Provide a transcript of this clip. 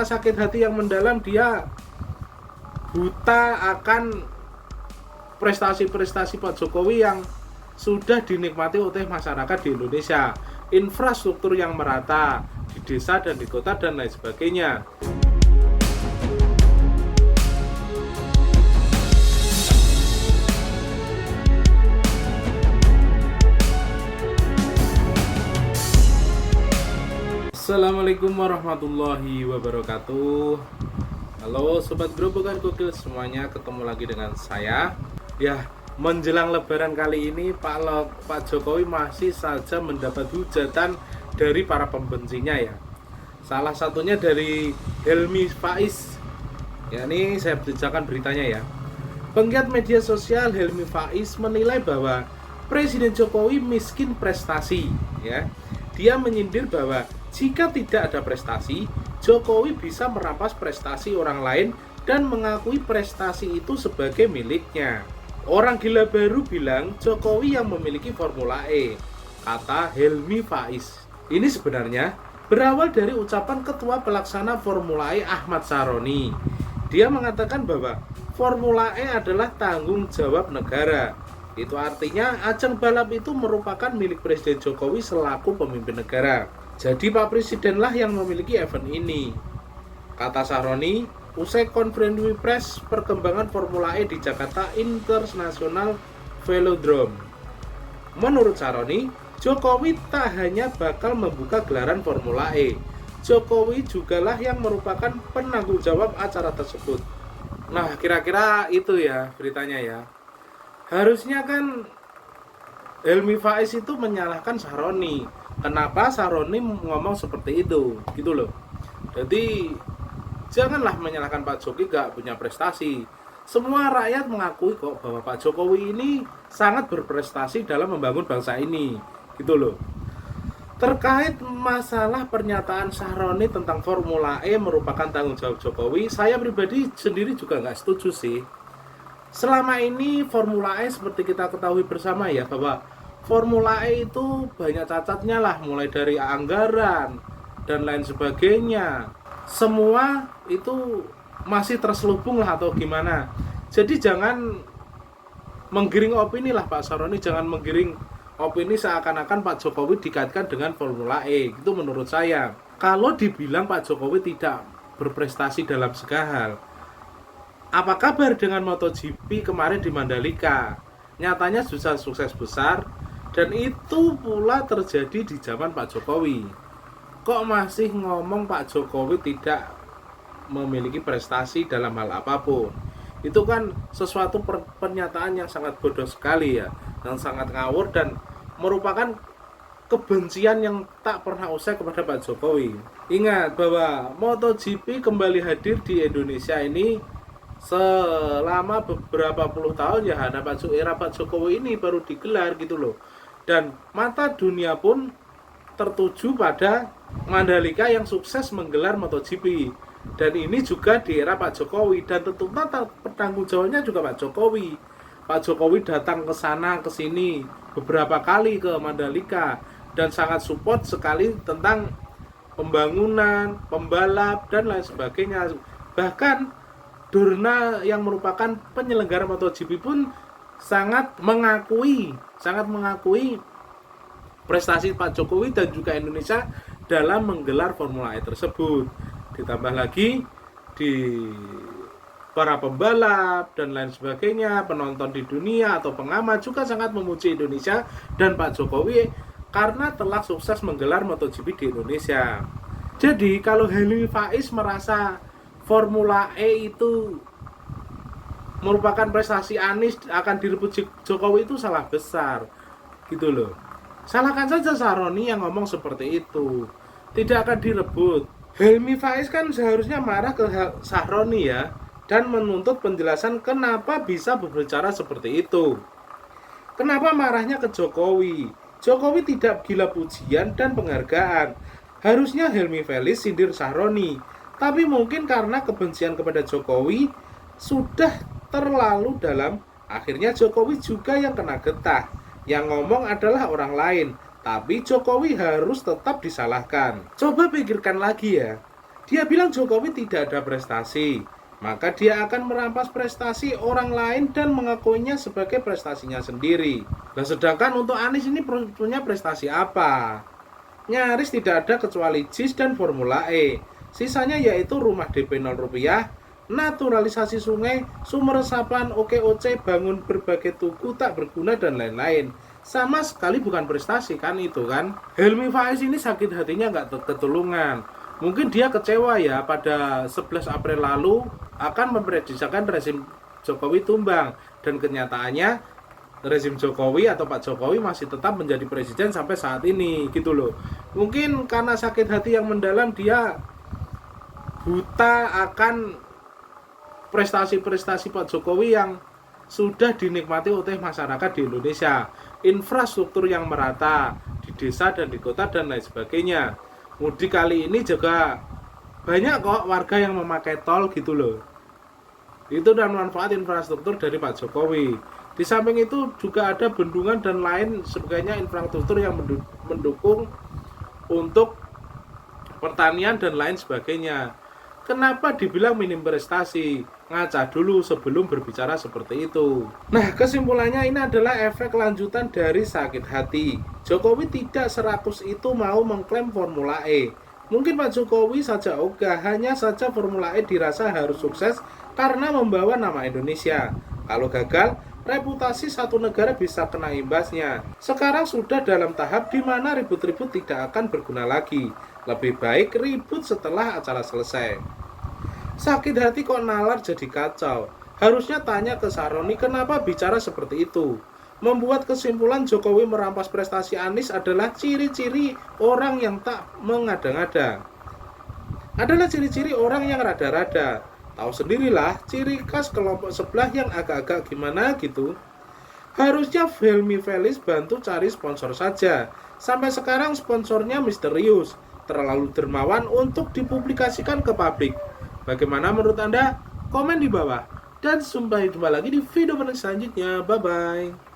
karena sakit hati yang mendalam dia buta akan prestasi-prestasi Pak Jokowi yang sudah dinikmati oleh masyarakat di Indonesia, infrastruktur yang merata di desa dan di kota dan lain sebagainya. Assalamualaikum warahmatullahi wabarakatuh. Halo Sobat Grobogan Gokil semuanya, ketemu lagi dengan saya. Ya, menjelang lebaran kali ini Pak Jokowi masih saja mendapat hujatan dari para pembencinya ya. Salah satunya dari Helmi Faiz. Ya, ini saya bacakan beritanya ya. Penggiat media sosial Helmi Faiz menilai bahwa Presiden Jokowi miskin prestasi ya. Dia menyindir bahwa jika tidak ada prestasi, Jokowi bisa merampas prestasi orang lain dan mengakui prestasi itu sebagai miliknya. Orang gila baru bilang Jokowi yang memiliki Formula E, kata Helmi Faiz. Ini sebenarnya berawal dari ucapan Ketua Pelaksana Formula E Ahmad Saroni. Dia mengatakan bahwa Formula E adalah tanggung jawab negara. Itu artinya ajang balap itu merupakan milik Presiden Jokowi selaku pemimpin negara. Jadi Pak Presidenlah yang memiliki event ini, kata Saroni usai konferensi pers perkembangan Formula E di Jakarta International Velodrome. Menurut Saroni, Jokowi tak hanya bakal membuka gelaran Formula E, Jokowi jugalah yang merupakan penanggung jawab acara tersebut. Nah, kira-kira itu ya beritanya ya. Harusnya kan Helmi Faiz itu menyalahkan Saroni. Kenapa Saroni ngomong seperti itu, gitu loh. Jadi janganlah menyalahkan Pak Jokowi gak punya prestasi. Semua rakyat mengakui kok bahwa Pak Jokowi ini sangat berprestasi dalam membangun bangsa ini, gitu loh. Terkait masalah pernyataan Saroni tentang Formula E merupakan tanggung jawab Jokowi, saya pribadi sendiri juga gak setuju sih. Selama ini Formula E seperti kita ketahui bersama ya, bahwa Formula E itu banyak cacatnya lah, mulai dari anggaran dan lain sebagainya. Semua itu masih terselubung lah atau gimana. Jadi jangan menggiring opini lah Pak Saroni, jangan menggiring opini seakan-akan Pak Jokowi dikaitkan dengan Formula E. Itu menurut saya. Kalau dibilang Pak Jokowi tidak berprestasi dalam segala hal, apa kabar dengan MotoGP kemarin di Mandalika? Nyatanya sudah sukses besar. Dan itu pula terjadi di zaman Pak Jokowi. Kok masih ngomong Pak Jokowi tidak memiliki prestasi dalam hal apapun? Itu kan sesuatu pernyataan yang sangat bodoh sekali ya, yang sangat ngawur dan merupakan kebencian yang tak pernah usai kepada Pak Jokowi. Ingat bahwa MotoGP kembali hadir di Indonesia ini selama beberapa puluh tahun ya, era Pak Jokowi ini baru digelar gitu loh. Dan mata dunia pun tertuju pada Mandalika yang sukses menggelar MotoGP. Dan ini juga di era Pak Jokowi. Dan tentunya pertanggung jawabnya juga Pak Jokowi. Pak Jokowi datang ke sana ke sini beberapa kali ke Mandalika dan sangat support sekali tentang pembangunan, pembalap dan lain sebagainya. Bahkan Dorna yang merupakan penyelenggara MotoGP pun sangat mengakui prestasi Pak Jokowi dan juga Indonesia dalam menggelar Formula E tersebut. Ditambah lagi di para pembalap dan lain sebagainya, penonton di dunia atau pengamat juga sangat memuji Indonesia dan Pak Jokowi karena telah sukses menggelar MotoGP di Indonesia. Jadi kalau Helmi Faiz merasa Formula E itu merupakan prestasi Anies akan direbut Jokowi, itu salah besar gitu loh. Salahkan saja Saroni yang ngomong seperti itu, tidak akan direbut. Helmi Faiz kan seharusnya marah ke Saroni ya, dan menuntut penjelasan kenapa bisa berbicara seperti itu. Kenapa marahnya ke Jokowi? Jokowi tidak gila pujian dan penghargaan. Harusnya Helmi Faiz sindir Saroni, tapi mungkin karena kebencian kepada Jokowi sudah terlalu dalam, akhirnya Jokowi juga yang kena getah. Yang ngomong adalah orang lain, tapi Jokowi harus tetap disalahkan. Coba pikirkan lagi ya, Dia bilang Jokowi tidak ada prestasi, maka dia akan merampas prestasi orang lain dan mengakuinya sebagai prestasinya sendiri. Nah, sedangkan untuk Anies ini punya prestasi apa? Nyaris tidak ada kecuali JIS dan Formula E. Sisanya yaitu rumah DP 0 rupiah, naturalisasi sungai, sumber resapan, OKOC, bangun berbagai tugu tak berguna dan lain-lain. Sama sekali bukan prestasi kan itu kan. Helmi Faiz ini sakit hatinya nggak ketulungan. Mungkin dia kecewa ya pada 11 April lalu akan memprediksikan rezim Jokowi tumbang, dan kenyataannya rezim Jokowi atau Pak Jokowi masih tetap menjadi presiden sampai saat ini gitu loh. Mungkin karena sakit hati yang mendalam dia buta akan prestasi-prestasi Pak Jokowi yang sudah dinikmati oleh masyarakat di Indonesia, infrastruktur yang merata di desa dan di kota dan lain sebagainya. Mudik kali ini juga banyak kok warga yang memakai tol gitu loh. Itu dan manfaat infrastruktur dari Pak Jokowi. Di samping itu juga ada bendungan dan lain sebagainya infrastruktur yang mendukung untuk pertanian dan lain sebagainya. Kenapa dibilang minim prestasi? Ngaca dulu sebelum berbicara seperti itu. Nah, kesimpulannya ini adalah efek lanjutan dari sakit hati. Jokowi tidak 100 itu mau mengklaim Formula E. Mungkin Pak Jokowi saja ogah, hanya saja Formula E dirasa harus sukses karena membawa nama Indonesia. Kalau gagal, reputasi satu negara bisa kena imbasnya. Sekarang sudah dalam tahap di mana ribut-ribut tidak akan berguna lagi. Lebih baik ribut setelah acara selesai. Sakit hati kok nalar jadi kacau. Harusnya tanya ke Saroni kenapa bicara seperti itu. Membuat kesimpulan Jokowi merampas prestasi Anies adalah ciri-ciri orang yang tak mengada-ngada. Adalah ciri-ciri orang yang rada-rada. Tahu sendirilah ciri khas kelompok sebelah yang agak-agak gimana gitu. Harusnya Helmi Faiz bantu cari sponsor saja. Sampai sekarang sponsornya misterius, terlalu dermawan untuk dipublikasikan ke publik. Bagaimana menurut Anda? Komen di bawah. Dan sampai jumpa lagi di video selanjutnya. Bye-bye.